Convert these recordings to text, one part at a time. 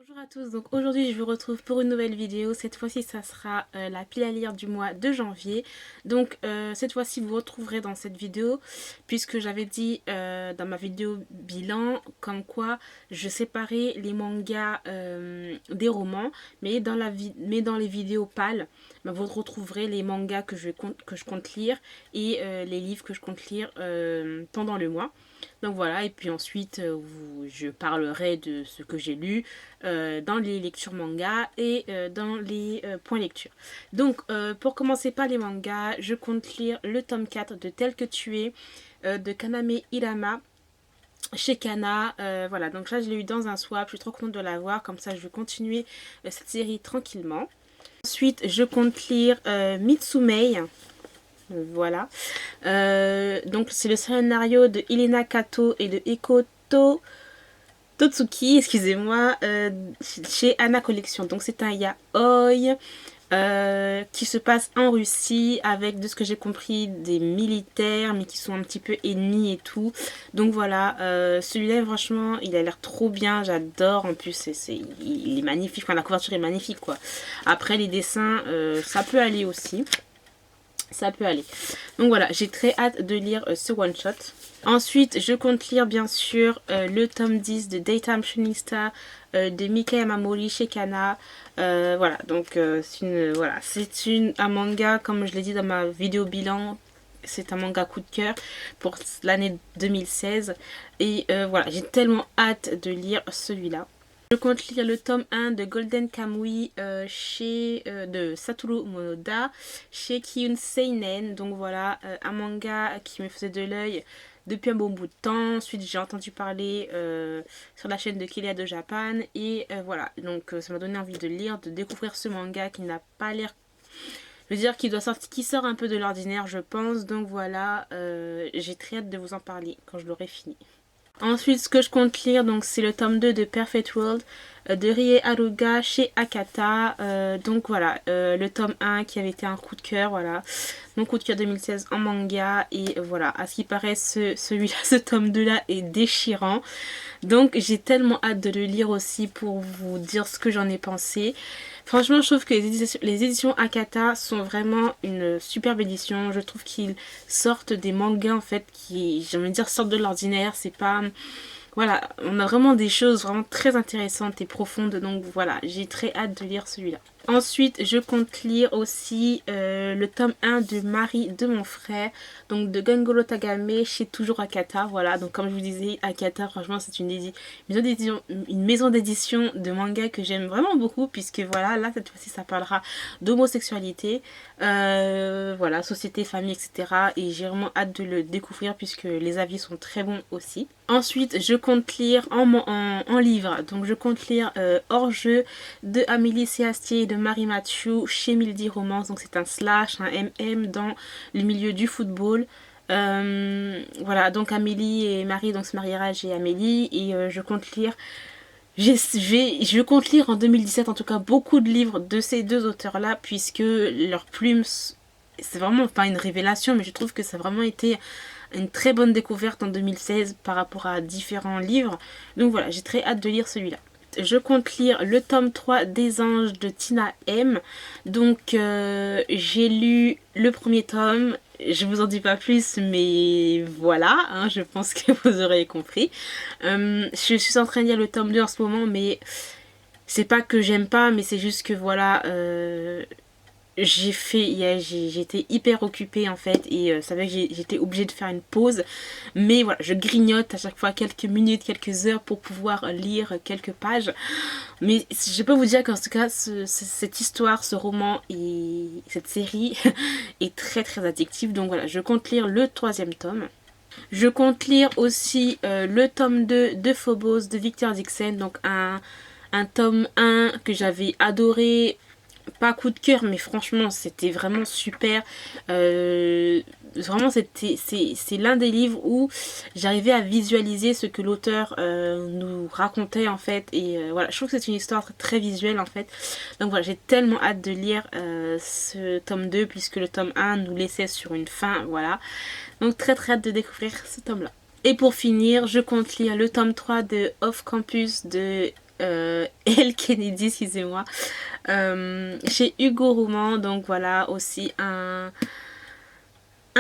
Bonjour à tous, donc aujourd'hui je vous retrouve pour une nouvelle vidéo. Cette fois-ci ça sera la pile à lire du mois de janvier. Donc cette fois-ci vous retrouverez dans cette vidéo, puisque j'avais dit dans ma vidéo bilan comme quoi je séparais les mangas des romans, mais dans les vidéos pâles vous retrouverez les mangas que je compte lire et les livres que je compte lire pendant le mois. Donc voilà, et puis ensuite je parlerai de ce que j'ai lu dans les lectures manga et dans les points lecture. Donc pour commencer par les mangas, je compte lire le tome 4 de Tel que tu es de Kaname Hirama chez Kana. Voilà, donc là je l'ai eu dans un swap, je suis trop contente de l'avoir, comme ça je vais continuer cette série tranquillement. Ensuite je compte lire Mitsumei. Voilà. Donc c'est le scénario de Hilena Kato et de Eko Totsuki, excusez-moi, chez Anna Collection. Donc c'est un yaoi qui se passe en Russie avec, de ce que j'ai compris, des militaires mais qui sont un petit peu ennemis et tout. Donc voilà, celui-là franchement il a l'air trop bien, j'adore. En plus il est magnifique, enfin, la couverture est magnifique quoi. Après les dessins ça peut aller aussi. Ça peut aller. Donc voilà, j'ai très hâte de lire ce one shot. Ensuite, je compte lire bien sûr le tome 10 de Daytime Shining Star de Mika Yamamori chez Kana. Voilà, donc c'est un manga, comme je l'ai dit dans ma vidéo bilan, c'est un manga coup de cœur pour l'année 2016. Et voilà, j'ai tellement hâte de lire celui-là. Je compte lire le tome 1 de Golden Kamuy de Satoru Monoda chez Kiyun Seinen. Donc voilà, un manga qui me faisait de l'œil depuis un bon bout de temps. Ensuite j'ai entendu parler sur la chaîne de Kilia de Japan. Et voilà, donc ça m'a donné envie de lire, de découvrir ce manga qui n'a pas l'air... Je veux dire qui sort un peu de l'ordinaire je pense. Donc voilà, j'ai très hâte de vous en parler quand je l'aurai fini. Ensuite, ce que je compte lire, donc c'est le tome 2 de Perfect World de Rie Haruga chez Akata. Donc voilà, le tome 1 qui avait été un coup de cœur, voilà. Mon coup de cœur 2016 en manga. Et voilà, à ce qui paraît, celui-là, ce tome 2 là est déchirant. Donc j'ai tellement hâte de le lire aussi pour vous dire ce que j'en ai pensé. Franchement, je trouve que les éditions Akata sont vraiment une superbe édition. Je trouve qu'ils sortent des mangas en fait qui, j'ai envie de dire, sortent de l'ordinaire. C'est pas... Voilà, on a vraiment des choses vraiment très intéressantes et profondes. Donc voilà, j'ai très hâte de lire celui-là. Ensuite, je compte lire aussi le tome 1 de Marie de mon frère, donc de Gangoro Tagame chez toujours Akata. Voilà, donc comme je vous disais, Akata, franchement, c'est une maison d'édition de manga que j'aime vraiment beaucoup, puisque voilà, là, cette fois-ci, ça parlera d'homosexualité, voilà, société, famille, etc. Et j'ai vraiment hâte de le découvrir, puisque les avis sont très bons aussi. Ensuite, je compte lire en livre, donc je compte lire Hors-jeu de Amélie Séastier et de Marie Mathieu chez Mildy Romance. Donc c'est un slash, un MM dans le milieu du football. Voilà, donc Amélie et Marie donc se mariera chez Amélie et je compte lire... Je compte lire en 2017 en tout cas beaucoup de livres de ces deux auteurs là, puisque leurs plumes, c'est vraiment pas une révélation, mais je trouve que ça a vraiment été une très bonne découverte en 2016 par rapport à différents livres. Donc voilà, j'ai très hâte de lire celui-là. Je compte lire le tome 3 des Anges de Tina M. Donc j'ai lu le premier tome. Je vous en dis pas plus, mais voilà, hein, je pense que vous aurez compris. Je suis en train de lire le tome 2 en ce moment, mais c'est pas que j'aime pas, mais c'est juste que voilà... j'étais hyper occupée en fait et ça fait que j'étais obligée de faire une pause, mais voilà, je grignote à chaque fois quelques minutes, quelques heures pour pouvoir lire quelques pages. Mais je peux vous dire qu'en tout cas cette histoire, ce roman et cette série est très très addictive. Donc voilà, je compte lire le troisième tome. Je compte lire aussi le tome 2 de Phobos de Victor Dixon, donc un tome 1 que j'avais adoré. Pas coup de cœur, mais franchement c'était vraiment super. Vraiment c'est l'un des livres où j'arrivais à visualiser ce que l'auteur nous racontait en fait. Et voilà, je trouve que c'est une histoire très visuelle en fait. Donc voilà, j'ai tellement hâte de lire ce tome 2, puisque le tome 1 nous laissait sur une fin. Voilà, donc très très hâte de découvrir ce tome là. Et pour finir, je compte lire le tome 3 de Off Campus de Elle Kennedy, excusez-moi, chez Hugo Roman. Donc voilà, aussi un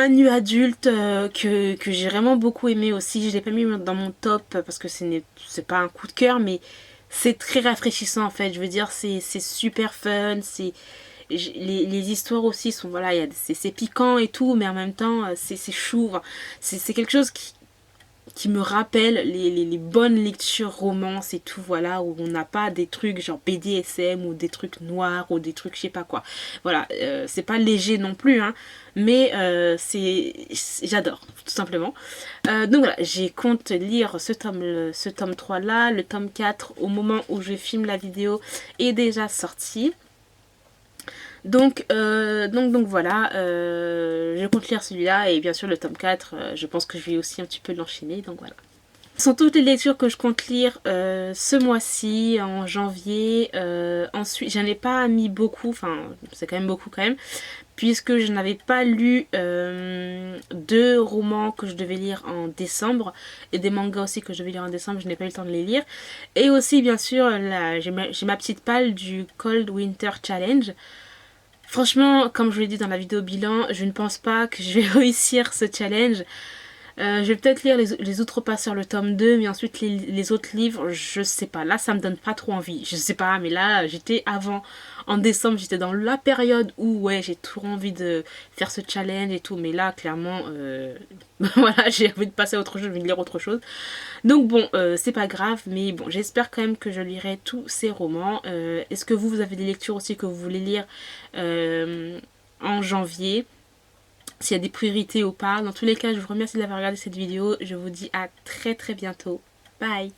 nu adulte que j'ai vraiment beaucoup aimé aussi. Je l'ai pas mis dans mon top parce que c'est pas un coup de cœur, mais c'est très rafraîchissant en fait. Je veux dire, c'est super fun, les histoires aussi sont, voilà, c'est piquant et tout, mais en même temps c'est chou. C'est quelque chose qui me rappelle les bonnes lectures romances et tout, voilà, où on n'a pas des trucs genre BDSM ou des trucs noirs ou des trucs je sais pas quoi. Voilà, c'est pas léger non plus, hein, mais j'adore, tout simplement. Donc voilà, j'ai compte lire ce tome 3 là. Le tome 4, au moment où je filme la vidéo, est déjà sorti. Donc voilà, je compte lire celui-là et bien sûr le tome 4, je pense que je vais aussi un petit peu l'enchaîner, donc voilà. Ce sont toutes les lectures que je compte lire ce mois-ci, en janvier. Ensuite, j'en ai pas mis beaucoup, enfin c'est quand même beaucoup quand même, puisque je n'avais pas lu 2 romans que je devais lire en décembre et des mangas aussi que je devais lire en décembre, je n'ai pas eu le temps de les lire. Et aussi bien sûr, j'ai ma petite palle du Cold Winter Challenge. Franchement, comme je vous l'ai dit dans la vidéo bilan, je ne pense pas que je vais réussir ce challenge. Je vais peut-être lire les autres passeurs le tome 2, mais ensuite les autres livres, je sais pas. Là, ça me donne pas trop envie. Je sais pas, mais là, j'étais avant, en décembre, j'étais dans la période où, ouais, j'ai toujours envie de faire ce challenge et tout. Mais là, clairement, voilà, j'ai envie de passer à autre chose, je vais lire autre chose. Donc bon, c'est pas grave, mais bon, j'espère quand même que je lirai tous ces romans. Est-ce que vous avez des lectures aussi que vous voulez lire en janvier? S'il y a des priorités ou pas. Dans tous les cas, je vous remercie d'avoir regardé cette vidéo. Je vous dis à très très bientôt. Bye!